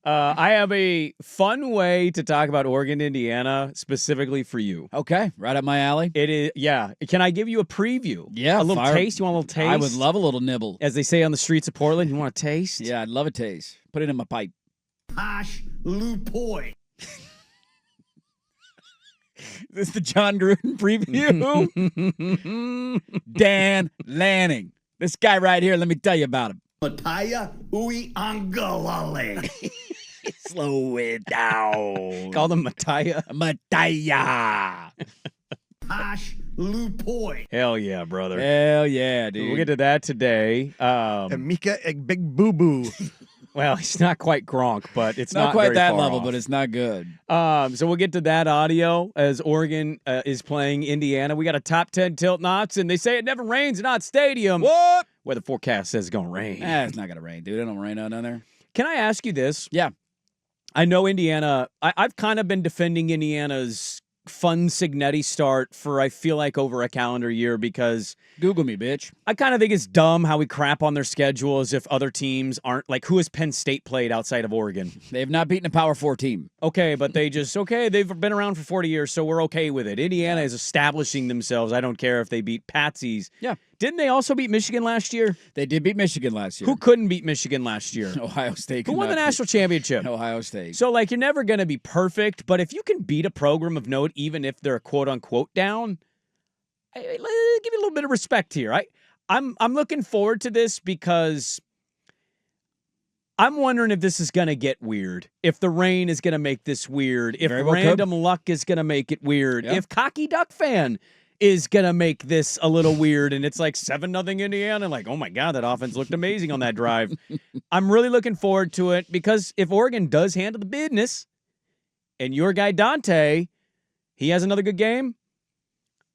I have a fun way to talk about Oregon, Indiana, specifically for you. Okay, right up my alley. It is, yeah. Can I give you a preview? Yeah, a little taste. You want a little taste? I would love a little nibble. As they say on the streets of Portland, you want a taste? Yeah, I'd love a taste. Put it in my pipe. Posh Lupoi. This is the John Gruden preview. Dan Lanning. This guy right here, let me tell you about him. Mataya Ui Angalale. Slow it down. Call them Mataya. Mataya. Posh Lupoi. Hell yeah, brother. Hell yeah, dude. We'll get to that today. Mika, a big boo-boo. Well, it's not quite Gronk, but it's not quite very that far level, off. but it's not good. So we'll get to that audio as Oregon is playing Indiana. We got a top 10 tilt knots, and they say it never rains in Knott Stadium. What? Where the forecast says it's going to rain. It's not going to rain, dude. It don't rain out down there. Can I ask you this? Yeah. I know Indiana, I've kind of been defending Indiana's fun Signetti start for, I feel like, over a calendar year because Google me, bitch. I kind of think it's dumb how we crap on their schedule as if other teams aren't, like, who has Penn State played outside of Oregon? They have not beaten a Power 4 team. Okay, but they've been around for 40 years, so we're okay with it. Indiana is establishing themselves. I don't care if they beat Patsies. Yeah. Didn't they also beat Michigan last year? They did beat Michigan last year. Who couldn't beat Michigan last year? Ohio State. Who won the national championship? Ohio State. So, like, you're never going to be perfect, but if you can beat a program of note, even if they're quote-unquote down, give you a little bit of respect here. I'm looking forward to this because I'm wondering if this is going to get weird, if the rain is going to make this weird, if random luck is going to make it weird, if Cocky Duck fan is going to make this a little weird, and it's like 7-0 Indiana, like, oh my God, that offense looked amazing on that drive. I'm really looking forward to it because if Oregon does handle the business and your guy Dante, he has another good game,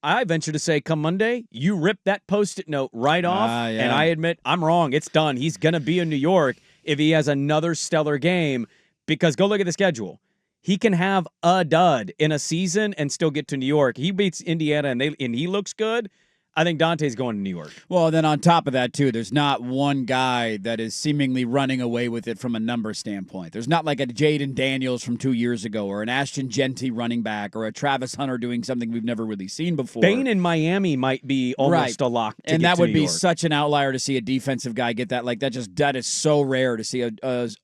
I venture to say come Monday, you rip that Post-it note right off, and I admit I'm wrong. It's done. He's going to be in New York if he has another stellar game because go look at the schedule. He can have a dud in a season and still get to New York. He beats Indiana and he looks good. I think Dante's going to New York. Well, then on top of that, too, there's not one guy that is seemingly running away with it from a number standpoint. There's not like a Jaden Daniels from 2 years ago or an Ashton Genty running back or a Travis Hunter doing something we've never really seen before. Bain in Miami might be almost a lock to and get that to would New be York. such an outlier to see a defensive guy get that. Like, that is so rare to see a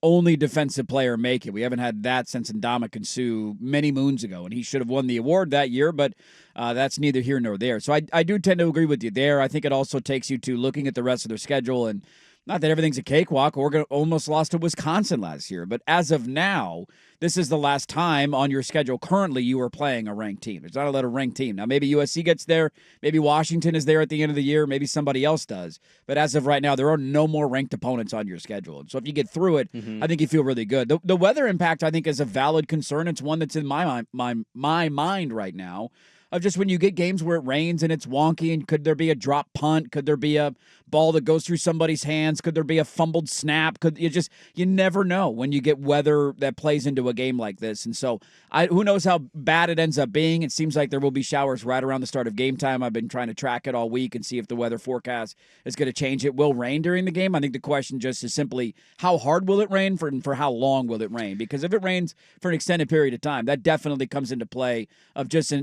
only defensive player make it. We haven't had that since Ndamukong Suh many moons ago, and he should have won the award that year, but that's neither here nor there. So I do tend to agree with you there. I think it also takes you to looking at the rest of their schedule, and not that everything's a cakewalk. Oregon almost lost to Wisconsin last year, but as of now, this is the last time on your schedule currently you are playing a ranked team. There's not a lot of ranked team. Now, maybe USC gets there. Maybe Washington is there at the end of the year. Maybe somebody else does. But as of right now, there are no more ranked opponents on your schedule. And so if you get through it, I think you feel really good. The weather impact, I think, is a valid concern. It's one that's in my mind right now. Of just when you get games where it rains and it's wonky, and could there be a drop punt? Could there be a ball that goes through somebody's hands? Could there be a fumbled snap? You never know when you get weather that plays into a game like this. And so who knows how bad it ends up being. It seems like there will be showers right around the start of game time. I've been trying to track it all week and see if the weather forecast is going to change. It will rain during the game. I think the question just is simply how hard will it rain for how long will it rain? Because if it rains for an extended period of time, that definitely comes into play of just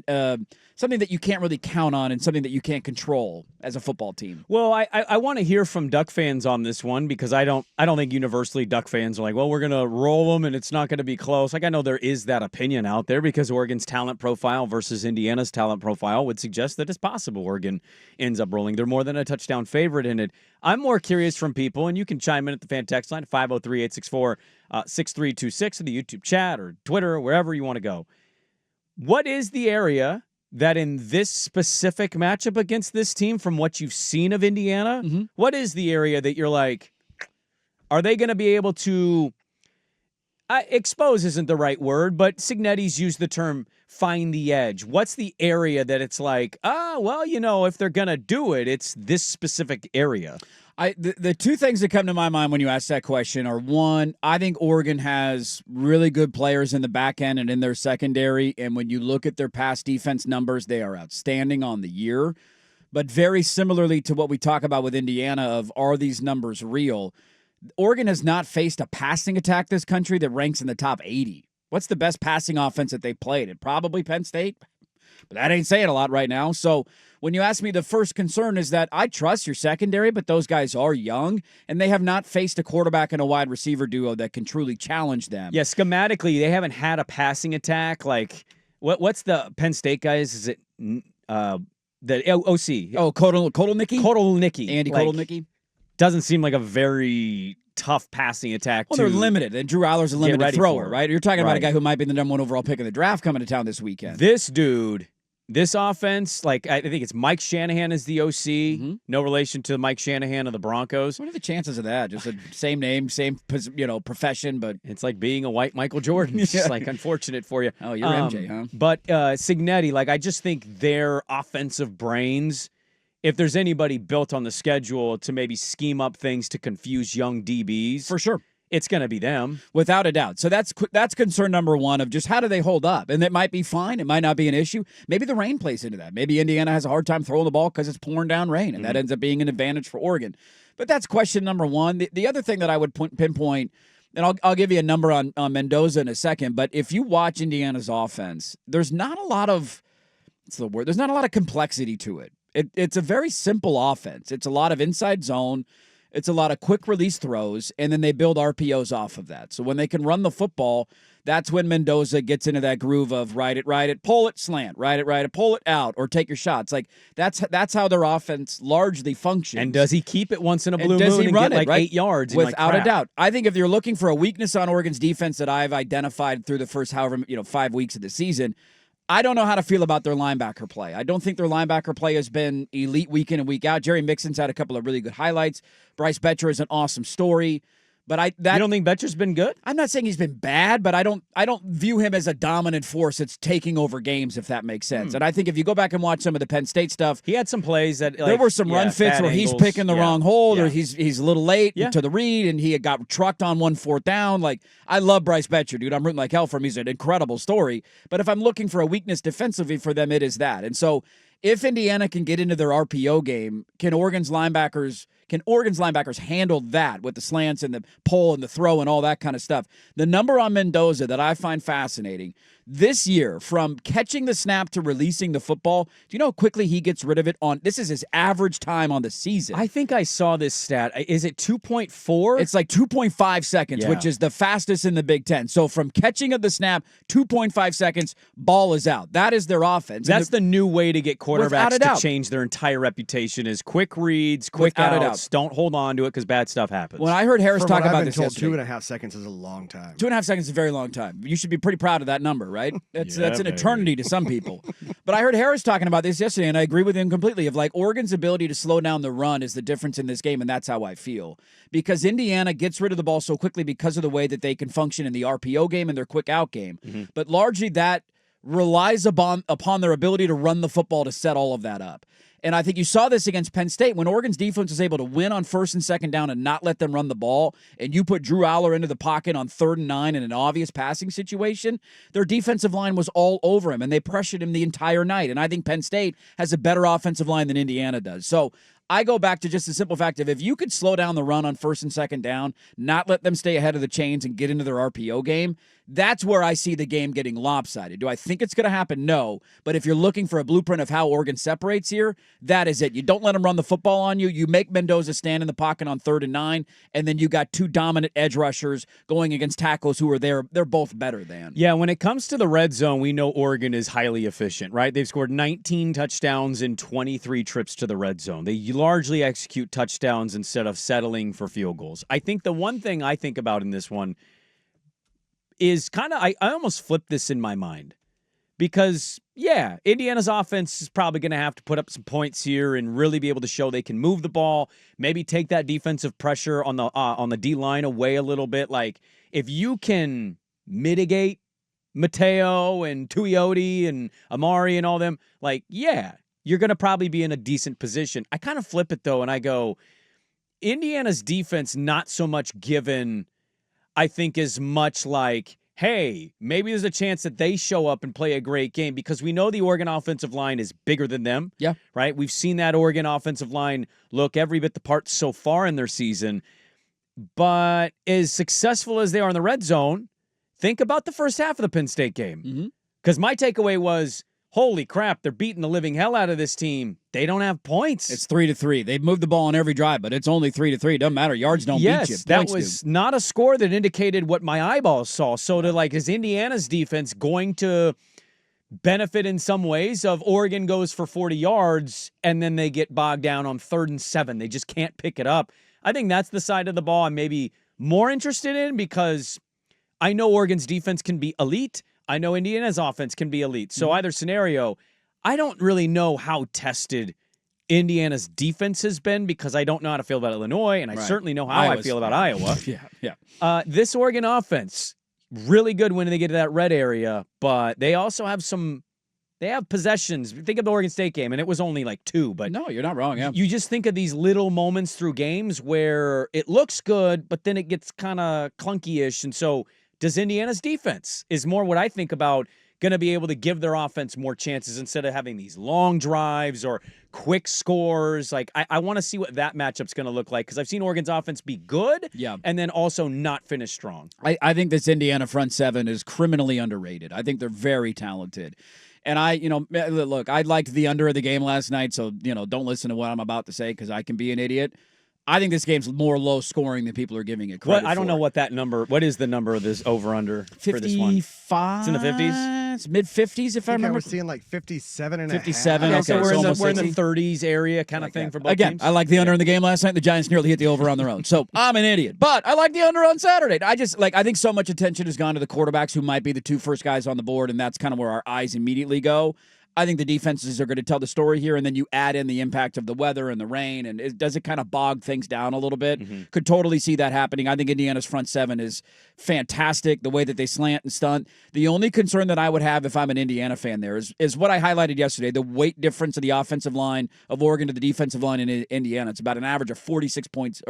something that you can't really count on and something that you can't control as a football team. Well, I want to hear from Duck fans on this one because I don't think universally Duck fans are like, well, we're going to roll them and it's not going to be close. Like, I know there is that opinion out there because Oregon's talent profile versus Indiana's talent profile would suggest that it's possible Oregon ends up rolling. They're more than a touchdown favorite in it. I'm more curious from people, and you can chime in at the fan text line, 503-864-6326 in the YouTube chat or Twitter or wherever you want to go. What is the area that in this specific matchup against this team, from what you've seen of Indiana, what is the area that you're like, are they going to be able to, expose isn't the right word, but Signetti's used the term find the edge. What's the area that it's like, if they're going to do it, it's this specific area? The two things that come to my mind when you ask that question are, one, I think Oregon has really good players in the back end and in their secondary, and when you look at their pass defense numbers, they are outstanding on the year. But very similarly to what we talk about with Indiana of are these numbers real, Oregon has not faced a passing attack this country that ranks in the top 80. What's the best passing offense that they played? It probably Penn State, but that ain't saying a lot right now. So when you ask me, the first concern is that I trust your secondary, but those guys are young, and they have not faced a quarterback and a wide receiver duo that can truly challenge them. Yeah, schematically, they haven't had a passing attack. Like, what's the Penn State guys? Is it the OC? Oh, Kotelnicki? Kotelnicki. Andy like, Kotelnicki? Doesn't seem like a very tough passing attack. Well, they're limited, and Drew Aller's a limited thrower, right? You're talking about a Right. guy who might be the number 1 overall pick in the draft coming to town this weekend. This dude, this offense, like I think it's Mike Shanahan is the OC. Mm-hmm. No relation to Mike Shanahan of the Broncos. What are the chances of that? Just the same name, same profession, but It's like being a white Michael Jordan. It's just like unfortunate for you. oh, you're MJ, huh? But Signetti, like I just think their offensive brains, if there's anybody built on the schedule to maybe scheme up things to confuse young DBs, For sure. it's going to be them. Without a doubt. So that's concern number one of just how do they hold up? And it might be fine. It might not be an issue. Maybe the rain plays into that. Maybe Indiana has a hard time throwing the ball because it's pouring down rain, and that ends up being an advantage for Oregon. But that's question number one. The other thing that I would pinpoint, and I'll give you a number on Mendoza in a second, but if you watch Indiana's offense, there's not a lot of, what's the word? There's not a lot of complexity to it. It's a very simple offense. It's a lot of inside zone. It's a lot of quick release throws, and then they build RPOs off of that. So when they can run the football, that's when Mendoza gets into that groove of ride it, pull it, slant, ride it, pull it out, or take your shots. Like that's how their offense largely functions. And does he keep it once in a blue And does moon he and run get like it, right? 8 yards? and you're like, Without a crap. doubt. I think if you're looking for a weakness on Oregon's defense that I've identified through the first 5 weeks of the season, I don't know how to feel about their linebacker play. I don't think their linebacker play has been elite week in and week out. Jerry Mixon's had a couple of really good highlights. Bryce Betcher is an awesome story. But You don't think Betcher's been good? I'm not saying he's been bad, but I don't view him as a dominant force that's taking over games, if that makes sense. And I think if you go back and watch some of the Penn State stuff, He had some plays that there were some run fits bad where he's angles. picking the Yeah. wrong hole, or Yeah. he's a little late Yeah. to the read, and he had got trucked on 4th down. Like, I love Bryce Betcher, dude. I'm rooting like hell for him. He's an incredible story. But if I'm looking for a weakness defensively for them, it is that. And so if Indiana can get into their RPO game, can Oregon's linebackers handle that with the slants and the pull and the throw and all that kind of stuff? The number on Mendoza that I find fascinating this year, from catching the snap to releasing the football, do you know how quickly he gets rid of it on? This is his average time on the season. I think I saw this stat. Is it 2.4? It's like 2.5 seconds, Yeah. which is the fastest in the Big Ten. So from catching of the snap, 2.5 seconds, ball is out. That is their offense. That's the new way to get Without quarterbacks a to doubt. change their entire reputation is quick reads, quick Without a doubt. outs. Don't hold on to it because bad stuff happens. When I heard Harris From talk what I've about been this told, yesterday, 2.5 seconds is a long time. 2.5 seconds is a very long time. You should be pretty proud of that number, right? That's an baby. eternity to some people. But I heard Harris talking about this yesterday, and I agree with him completely. Of like, Oregon's ability to slow down the run is the difference in this game, and that's how I feel. Because Indiana gets rid of the ball so quickly because of the way that they can function in the RPO game and their quick out game. But largely that relies upon their ability to run the football to set all of that up. And I think you saw this against Penn State when Oregon's defense was able to win on 1st and 2nd down and not let them run the ball, and you put Drew Aller into the pocket on 3rd and 9 in an obvious passing situation, their defensive line was all over him, and they pressured him the entire night. And I think Penn State has a better offensive line than Indiana does. So I go back to just the simple fact of if you could slow down the run on 1st and 2nd down, not let them stay ahead of the chains and get into their RPO game, that's where I see the game getting lopsided. Do I think it's going to happen? No. But if you're looking for a blueprint of how Oregon separates here, that is it. You don't let them run the football on you. You make Mendoza stand in the pocket on 3rd and 9, and then you got 2 dominant edge rushers going against tackles who are there. They're both better than. Yeah, when it comes to the red zone, we know Oregon is highly efficient, right? They've scored 19 touchdowns in 23 trips to the red zone. They largely execute touchdowns instead of settling for field goals. I think the one thing I think about in this one is I almost flipped this in my mind because, yeah, Indiana's offense is probably going to have to put up some points here and really be able to show they can move the ball, maybe take that defensive pressure on the D-line away a little bit. Like, if you can mitigate Mateo and Tuioti and Amari and all them, like, yeah, you're going to probably be in a decent position. I kind of flip it, though, and I go, Indiana's defense not so much given, I think, as much like, hey, maybe there's a chance that they show up and play a great game because we know the Oregon offensive line is bigger than them. Yeah. Right? We've seen that Oregon offensive line look every bit the part so far in their season. But as successful as they are in the red zone, think about the first half of the Penn State game. Because my takeaway was, holy crap, they're beating the living hell out of this team. They don't have points. It's 3-3. They've moved the ball on every drive, but it's only 3-3. It doesn't matter. Yards don't beat you. Yes, that was not a score that indicated what my eyeballs saw. So is Indiana's defense going to benefit in some ways of Oregon goes for 40 yards and then they get bogged down on 3rd and 7. They just can't pick it up. I think that's the side of the ball I'm maybe more interested in because I know Oregon's defense can be elite. I know Indiana's offense can be elite. So either scenario, I don't really know how tested Indiana's defense has been because I don't know how to feel about Illinois, and I certainly know how I feel about Iowa. This Oregon offense, really good when they get to that red area, but they also have they have possessions. Think of the Oregon State game, and it was only like 2. But no, you're not wrong. Yeah. You just think of these little moments through games where it looks good, but then it gets kind of clunky-ish. And so does Indiana's defense is more what I think about going to be able to give their offense more chances instead of having these long drives or quick scores. Like I want to see what that matchup's going to look like because I've seen Oregon's offense be good and then also not finish strong. I think this Indiana front seven is criminally underrated. I think they're very talented. And look, I liked the under of the game last night, so, don't listen to what I'm about to say because I can be an idiot. I think this game's more low scoring than people are giving it credit for. I don't know what is the number of this over-under for this one? 55. It's in the 50s? It's mid-50s if I remember. We're seeing like 57 and 57, a half. Okay, so we're in the 60. 30s area kind of thing for both teams. I like the under in the game last night. The Giants nearly hit the over on their own. So I'm an idiot. But I like the under on Saturday. I think so much attention has gone to the quarterbacks who might be the 2 first guys on the board, and that's kind of where our eyes immediately go. I think the defenses are going to tell the story here, and then you add in the impact of the weather and the rain, and does it kind of bog things down a little bit? Could totally see that happening. I think Indiana's front seven is fantastic, the way that they slant and stunt. The only concern that I would have if I'm an Indiana fan there is what I highlighted yesterday, the weight difference of the offensive line of Oregon to the defensive line in Indiana. It's about an average of 46 pounds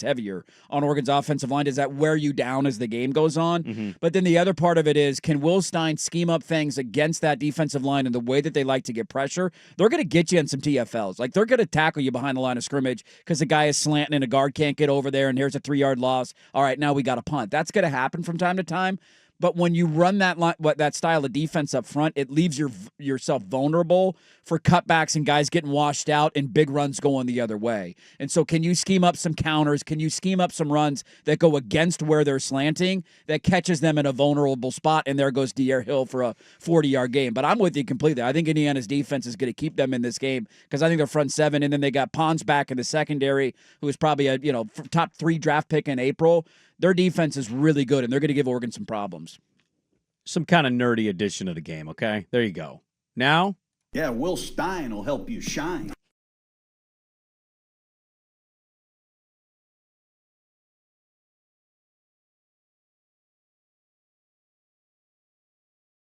heavier on Oregon's offensive line. Does that wear you down as the game goes on? But then the other part of it is, can Will Stein scheme up things against that defensive line and the way that they like to get pressure? They're going to get you in some TFLs. Like, they're going to tackle you behind the line of scrimmage because the guy is slanting and a guard can't get over there, and here's a 3-yard loss. All right, now we got a punt. That's going to happen from time to time. But when you run that style of defense up front, it leaves yourself vulnerable for cutbacks and guys getting washed out and big runs going the other way. And so can you scheme up some counters? Can you scheme up some runs that go against where they're slanting that catches them in a vulnerable spot? And there goes De'Aaron Hill for a 40-yard game. But I'm with you completely. I think Indiana's defense is going to keep them in this game because I think they're front seven. And then they got Pons back in the secondary, who is probably a top 3 draft pick in April. Their defense is really good, and they're going to give Oregon some problems. Some kind of nerdy edition of the game, okay? There you go. Now? Yeah, Will Stein will help you shine.